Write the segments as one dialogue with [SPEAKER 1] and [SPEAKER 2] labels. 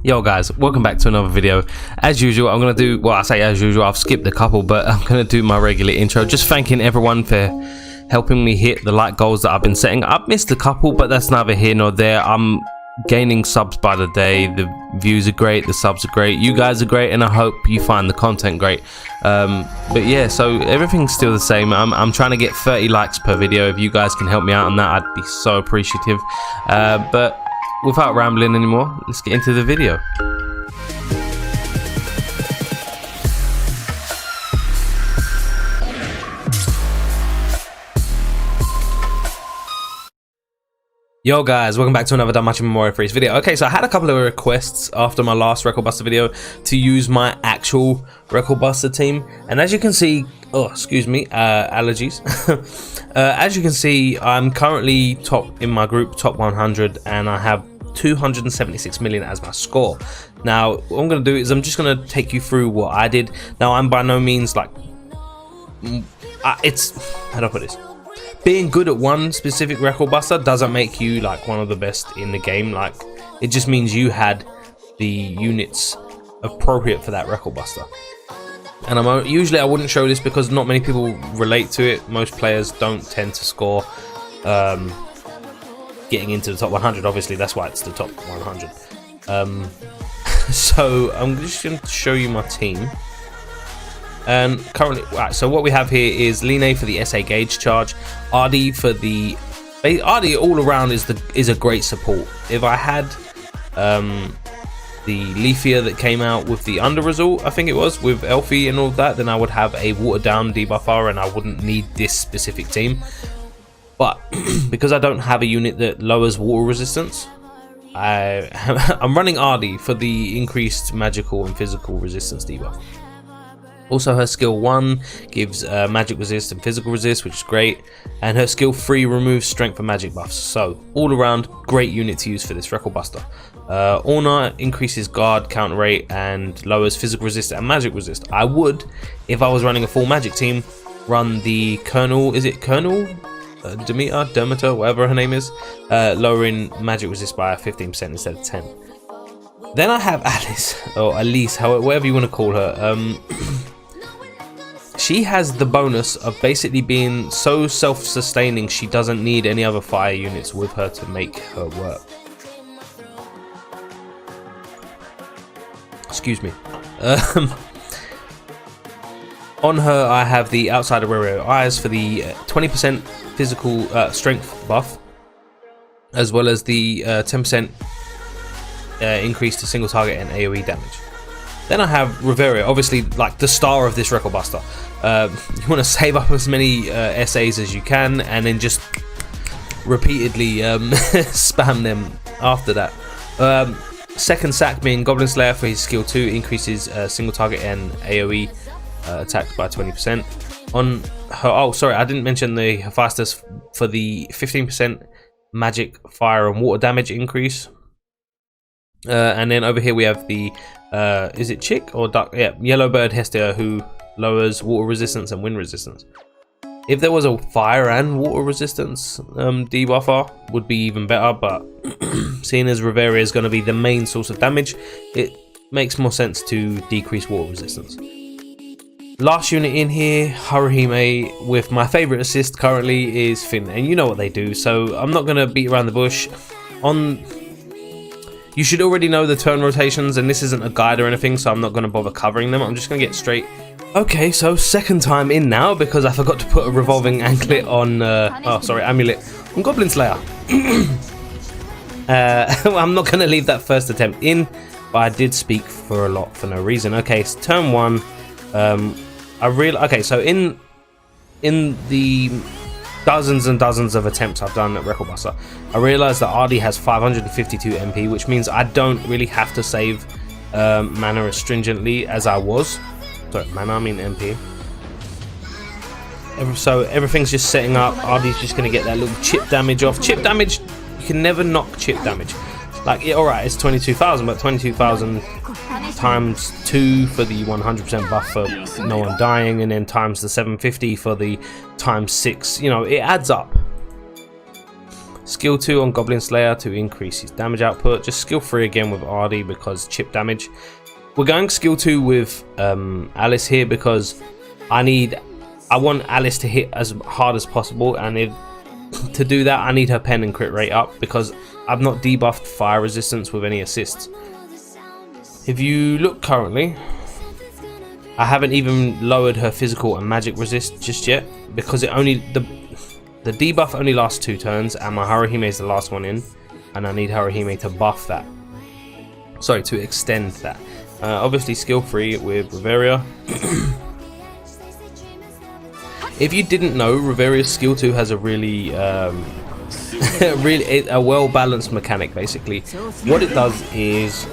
[SPEAKER 1] Yo guys, welcome back to another video. As usual, I'm gonna do, well, I say as usual, I've skipped a couple, but I'm gonna do my regular intro, just thanking everyone for helping me hit the like goals that I've been setting. I've missed a couple, but that's neither here nor there. I'm gaining subs by the day. The views are great, the subs are great, you guys are great, and I hope you find the content great. But yeah, so everything's still the same. I'm trying to get 30 likes per video. If you guys can help me out on that, I'd be so appreciative. But without rambling anymore, let's get into the video. Yo guys, welcome back to another Danmachi Memoria Freese video. Okay, so I had a couple of requests after my last Record Buster video to use my actual Record Buster team, and as you can see, allergies. As you can see, I'm currently top in my group, top 100, and I have 276 million as my score. Now, what I'm going to do is I'm just going to take you through what I did. Now, I'm by no means like, how do I put this? Being good at one specific Record Buster doesn't make you like one of the best in the game. Like, it just means you had the units appropriate for that Record Buster. And usually I wouldn't show this because not many people relate to it. Most players don't tend to score getting into the top 100. Obviously, that's why it's the top 100. So I'm just going to show you my team. And currently, right, so what we have here is Line for the SA gauge charge, Ardi for the Ardi all around is a great support. If I had the Leafia that came out with the under result, I think it was, with Elfie and all of that, then I would have a watered down debuffer and I wouldn't need this specific team. But because I don't have a unit that lowers water resistance, I'm running Ardi for the increased magical and physical resistance debuff. Also, her skill 1 gives magic resist and physical resist, which is great, and her skill 3 removes strength and magic buffs. So all around, great unit to use for this Record Buster. Orna increases guard counter rate and lowers physical resist and magic resist. I would, if I was running a full magic team, run the Colonel, is it Colonel? Demeter, whatever her name is, lowering magic resist by 15% instead of 10. Then I have Alice, or Elise, whatever you want to call her. She has the bonus of basically being so self-sustaining she doesn't need any other fire units with her to make her work. Excuse me. On her, I have the outside of Riveria eyes for the 20% physical strength buff, as well as the 10% increase to single target and AoE damage. Then I have Riveria, obviously like the star of this Record Buster. You want to save up as many SAs as you can, and then just repeatedly spam them after that. Second sack being Goblin Slayer for his skill 2, increases single target and AoE attack by 20%. On her, oh sorry, I didn't mention the Hephaestus for the 15% magic, fire and water damage increase. And then over here we have the is it Chick or Duck? Yeah, Yellowbird Hestia, who lowers water resistance and wind resistance. If there was a fire and water resistance debuffer, would be even better, but seeing as Riveria is going to be the main source of damage, it makes more sense to decrease water resistance. Last unit in here, Haruhime, with my favorite assist currently is Finn, and you know what they do, so I'm not going to beat around the bush. You should already know the turn rotations, and this isn't a guide or anything, so I'm not going to bother covering them. I'm just going to get straight. Okay, so second time in now, because I forgot to put a revolving anklet on, amulet on Goblin Slayer. I'm not going to leave that first attempt in, but I did speak for a lot for no reason. Okay, so turn 1, okay, so in the dozens and dozens of attempts I've done at Record Buster, I realized that Ardi has 552 MP, which means I don't really have to save mana as stringently as I was. Sorry, mana, I mean MP. So everything's just setting up. Ardi's just going to get that little chip damage off. Chip damage, you can never knock chip damage. Like, yeah, alright, it's 22,000, but 22,000 times 2 for the 100% buff for no one dying, and then times the 750 for the times 6, you know, it adds up. Skill 2 on Goblin Slayer to increase his damage output. Just skill 3 again with Ardy because chip damage. We're going skill 2 with Alice here because I want Alice to hit as hard as possible, and to do that I need her pen and crit rate up because I've not debuffed fire resistance with any assists. If you look currently, I haven't even lowered her physical and magic resist just yet because the debuff only lasts 2 turns and my Haruhime is the last one in, and I need Haruhime to buff that. Sorry, to extend that. Obviously skill 3 with Riveria. If you didn't know, Riveria's skill 2 has a really a well balanced mechanic. Basically what it does is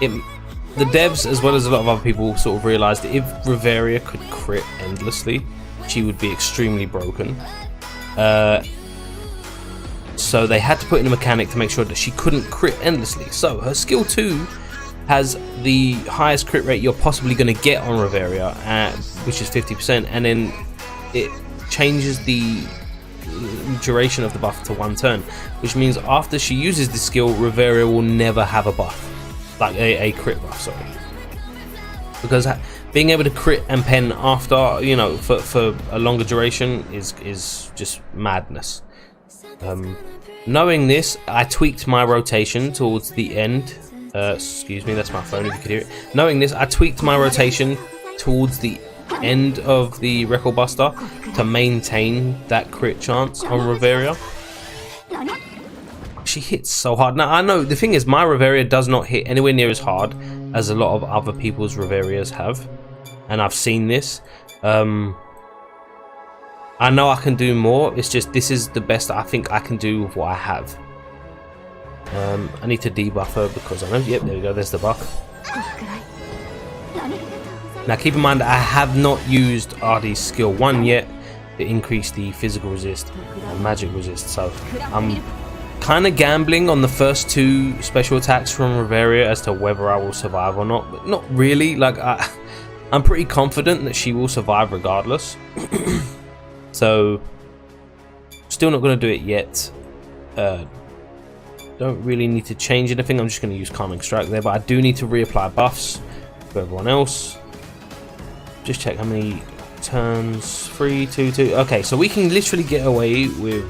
[SPEAKER 1] the devs as well as a lot of other people sort of realized that if Riveria could crit endlessly, she would be extremely broken. So they had to put in a mechanic to make sure that she couldn't crit endlessly. So her skill 2 has the highest crit rate you're possibly going to get on Riveria, which is 50%, and then it changes the duration of the buff to 1 turn, which means after she uses the skill, Riveria will never have a buff, like a crit buff, sorry, because being able to crit and pen after, you know, for a longer duration is just madness. Knowing this, I tweaked my rotation towards the end. Excuse me, that's my phone if you could hear it. Knowing this, I tweaked my rotation towards the end of the Record Buster to maintain that crit chance on Riveria. She hits so hard. Now, I know the thing is, my Riveria does not hit anywhere near as hard as a lot of other people's Riverias have, and I've seen this. I know I can do more. It's just this is the best I think I can do with what I have. I need to debuff her because I know, yep, there we go, there's the buff. Now keep in mind I have not used Ardy's skill 1 yet to increase the physical resist and magic resist, so I'm kind of gambling on the first 2 special attacks from Riveria as to whether I will survive or not, but not really. Like I'm pretty confident that she will survive regardless. So still not going to do it yet. Don't really need to change anything. I'm just going to use Calming Strike there, but I do need to reapply buffs for everyone else. Just check how many turns. 3, 2, 2. Okay, so we can literally get away with.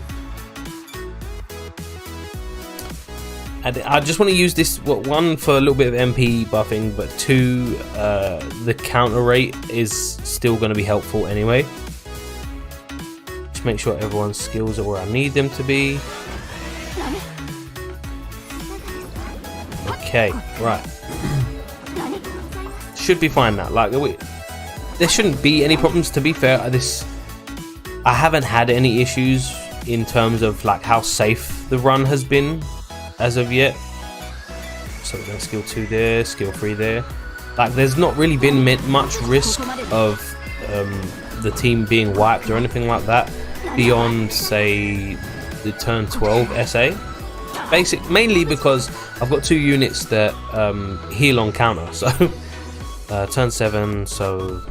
[SPEAKER 1] I just want to use this, one, for a little bit of MP buffing, but 2, the counter rate is still going to be helpful anyway. Just make sure everyone's skills are where I need them to be. Okay, right. Should be fine now. Like, there shouldn't be any problems, to be fair. I haven't had any issues in terms of like how safe the run has been as of yet. So we're going to skill 2 there, skill 3 there. Like, there's not really been much risk of the team being wiped or anything like that beyond, say, the turn 12 SA. Mainly because I've got 2 units that heal on counter, so turn 7, so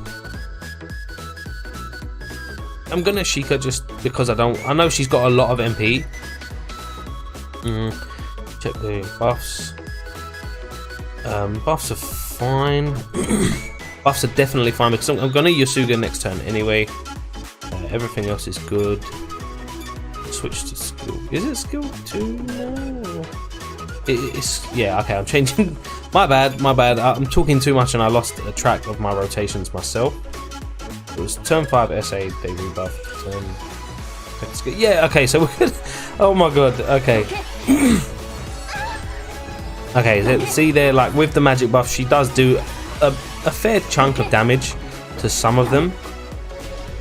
[SPEAKER 1] I'm gonna Sheikah just because I know she's got a lot of MP. Check the buffs. Buffs are fine. Buffs are definitely fine because I'm gonna Yasuga next turn anyway. Everything else is good. Switch to skill. Is it skill 2 now? It's, yeah, okay, I'm changing. My bad. I'm talking too much and I lost a track of my rotations myself. It was turn 5 SA, they rebuffed. Yeah, okay, so we're good. Oh my god, okay. Okay, see there, like with the magic buff, she does do a fair chunk of damage to some of them.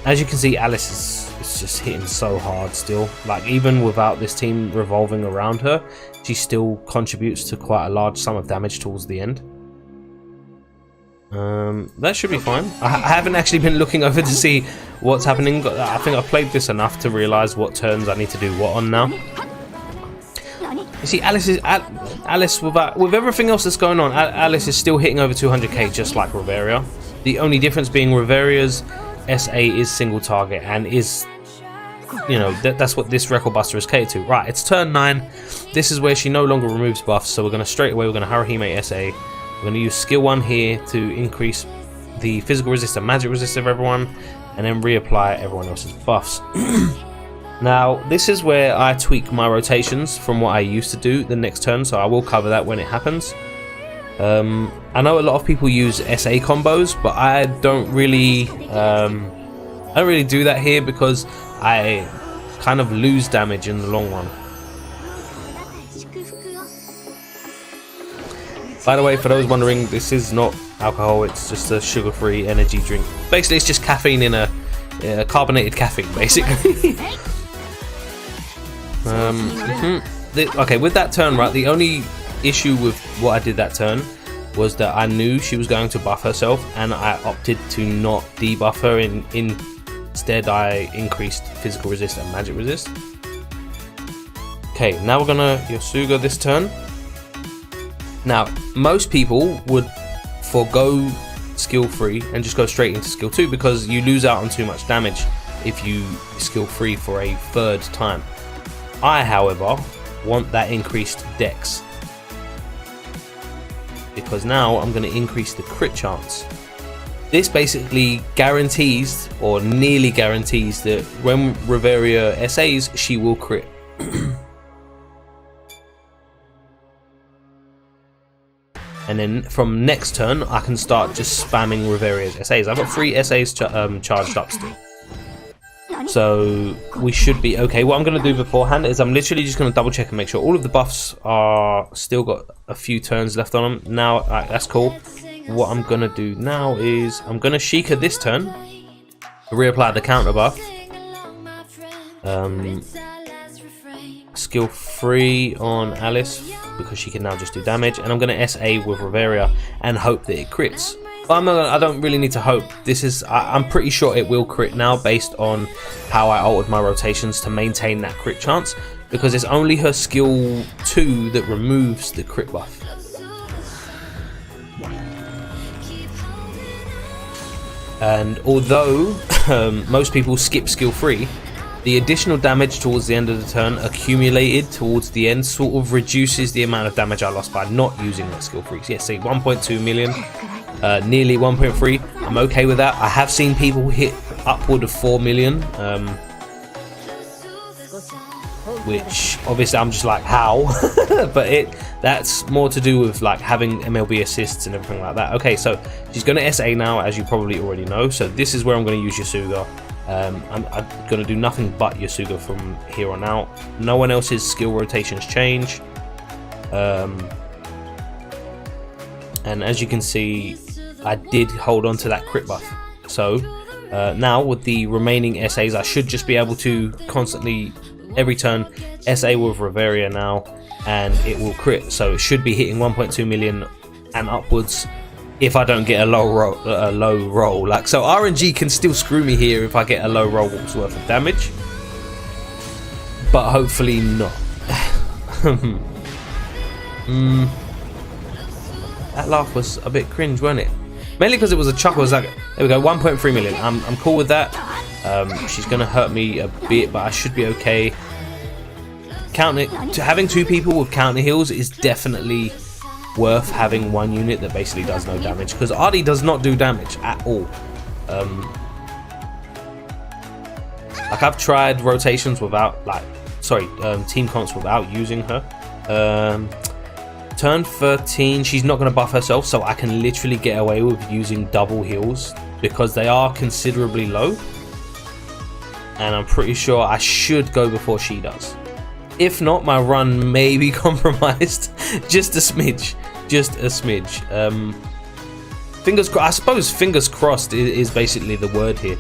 [SPEAKER 1] As you can see, Alice is just hitting so hard still. Like, even without this team revolving around her, she still contributes to quite a large sum of damage towards the end. That should be fine. I haven't actually been looking over to see what's happening, but I think I've played this enough to realise what turns I need to do what on now. You see, Alice with everything else that's going on, Alice is still hitting over 200k just like Riveria. The only difference being Riveria's SA is single target and is you know, that's what this record buster is catered to. Right, it's turn 9. This is where she no longer removes buffs, so we're going to straight away, we're going to Haruhime SA. We're going to use skill 1 here to increase the physical resist and magic resist of everyone, and then reapply everyone else's buffs. Now, this is where I tweak my rotations from what I used to do the next turn, so I will cover that when it happens. I know a lot of people use SA combos, but I don't really do that here because I kind of lose damage in the long run. By the way, for those wondering, this is not alcohol, it's just a sugar-free energy drink. Basically, it's just caffeine in a carbonated caffeine, basically. Okay, with that turn, right, the only issue with what I did that turn was that I knew she was going to buff herself, and I opted to not debuff her. Instead, I increased physical resist and magic resist. Okay, now we're gonna Yasuga this turn. Now, most people would forego skill 3 and just go straight into skill 2 because you lose out on too much damage if you skill 3 for a 3rd time. I, however, want that increased dex because now I'm going to increase the crit chance. This basically guarantees, or nearly guarantees, that when Riveria SAs, she will crit. And then from next turn, I can start just spamming Riveria's SAs. I've got 3 SAs charged up still. So we should be okay. What I'm going to do beforehand is I'm literally just going to double check and make sure all of the buffs are still got a few turns left on them. Now, that's cool. What I'm going to do now is I'm going to Sheikah this turn, reapply the counter buff. Skill 3 on Alice because she can now just do damage, and I'm going to SA with Riveria and hope that it crits. But I don't really need to hope. I'm pretty sure it will crit now based on how I altered my rotations to maintain that crit chance, because it's only her skill 2 that removes the crit buff. And although most people skip skill 3, the additional damage towards the end of the turn accumulated towards the end sort of reduces the amount of damage I lost by not using that skill 3. So yeah, say 1.2 million, nearly 1.3. I'm okay with that. I have seen people hit upward of 4 million, which obviously I'm just like, how? But that's more to do with like having MLB assists and everything like that. Okay, so she's going to SA now, as you probably already know. So this is where I'm going to use Yasuga. I'm going to do nothing but Yasuga from here on out. No one else's skill rotations change. And as you can see, I did hold on to that crit buff. So now with the remaining SAs, I should just be able to constantly, every turn, SA with Riveria now, and it will crit. So it should be hitting 1.2 million and upwards if I don't get a low roll. Like, so RNG can still screw me here if I get a low roll's worth of damage, but hopefully not. That laugh was a bit cringe, wasn't it? Mainly because it was a chuckle. It was like, there we go, 1.3 million. I'm cool with that. She's gonna hurt me a bit, but I should be okay. Having 2 people with counter heals is definitely worth having 1 unit that basically does no damage, because Artie does not do damage at all. Like, I've tried rotations without, team comps without using her. Turn 13, she's not going to buff herself, so I can literally get away with using double heals because they are considerably low, and I'm pretty sure I should go before she does. If not, my run may be compromised just a smidge. Fingers crossed. I suppose fingers crossed is basically the word here.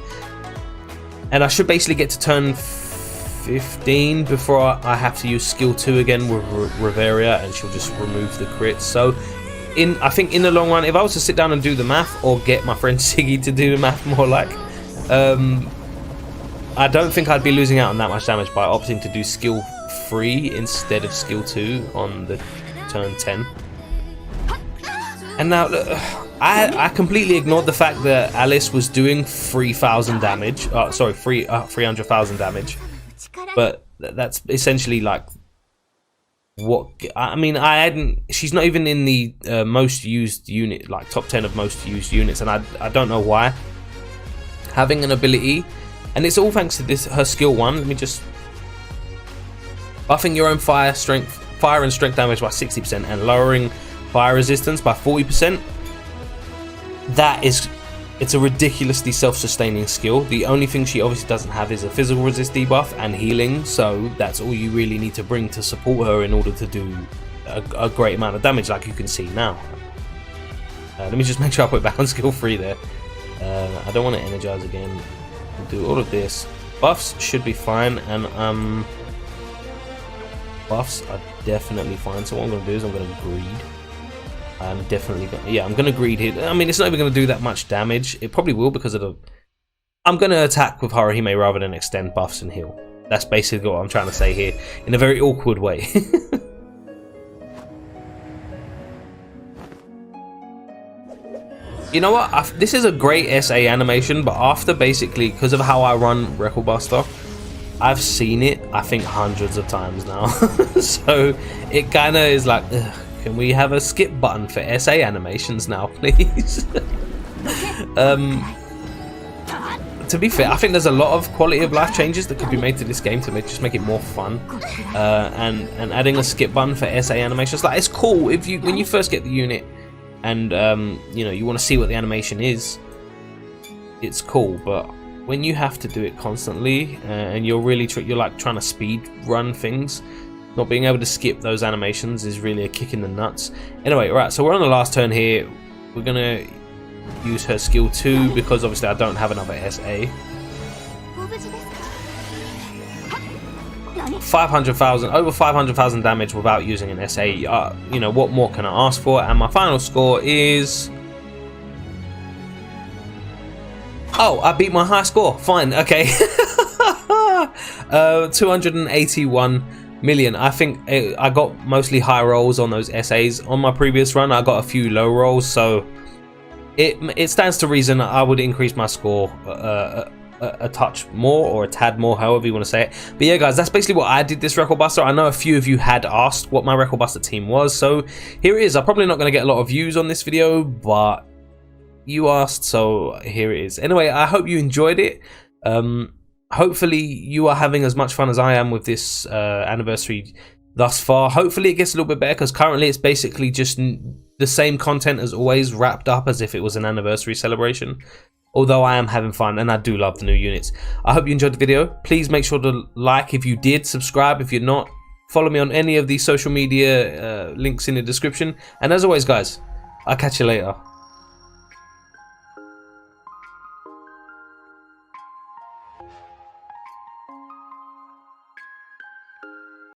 [SPEAKER 1] And I should basically get to turn 15 before I have to use skill 2 again with Riveria, and she'll just remove the crits. So I think in the long run, if I was to sit down and do the math, or get my friend Siggy to do the math more like, I don't think I'd be losing out on that much damage by opting to do skill 3 instead of skill 2 on the turn 10. And now look, I completely ignored the fact that Alice was doing 3,000 damage. 300,000 damage but that's essentially like what I mean. I hadn't. She's not even in the most used unit, like top 10 of most used units, and I don't know why. Having an ability, and it's all thanks to this her skill 1. Let me just buffing your own fire and strength damage by 60% and lowering fire resistance by 40%. It's a ridiculously self-sustaining skill. The only thing she obviously doesn't have is a physical resist debuff and healing, so that's all you really need to bring to support her in order to do a great amount of damage, like you can see now. Let me just make sure I put back on skill 3 there. I don't want to energize again. I'll do all of this. Buffs should be fine, and buffs are definitely fine. So what I'm going to do is I'm going to greed. I'm definitely going to, yeah, I'm going to greed here. I mean, it's not even going to do that much damage. It probably will because of the... I'm going to attack with Haruhime rather than extend buffs and heal. That's basically what I'm trying to say here, in a very awkward way. You know what? This is a great SA animation, but after basically, because of how I run Record Buster, I've seen it, I think, hundreds of times now. So it kind of is like, ugh, can we have a skip button for SA animations now, please? To be fair, I think there's a lot of quality of life changes that could be made to this game to just make it more fun. And adding a skip button for SA animations, like, it's cool if when you first get the unit and you know, you want to see what the animation is. It's cool, but when you have to do it constantly and you're really you're like trying to speed run things, not being able to skip those animations is really a kick in the nuts. Anyway, right, so we're on the last turn here. We're gonna use her skill 2 because obviously I don't have another SA. 500,000, over 500,000 damage without using an SA. You know, what more can I ask for? And my final score is... Oh, I beat my high score. Fine, okay. 281 million. I think I got mostly high rolls on those SAs. On my previous run, I got a few low rolls, so it stands to reason I would increase my score a touch more, or a tad more, however you want to say it. But yeah, guys, that's basically what I did this Record Buster. I know a few of you had asked what my Record Buster team was, so here it is. I'm probably not going to get a lot of views on this video, but you asked, so here it is. Anyway, I hope you enjoyed it. Hopefully you are having as much fun as I am with this anniversary thus far. Hopefully it gets a little bit better, because currently it's basically just the same content as always, wrapped up as if it was an anniversary celebration. Although I am having fun and I do love the new units. I hope you enjoyed the video. Please make sure to like if you did, subscribe if you're not, follow me on any of these social media links in the description, and as always, guys, I'll catch you later.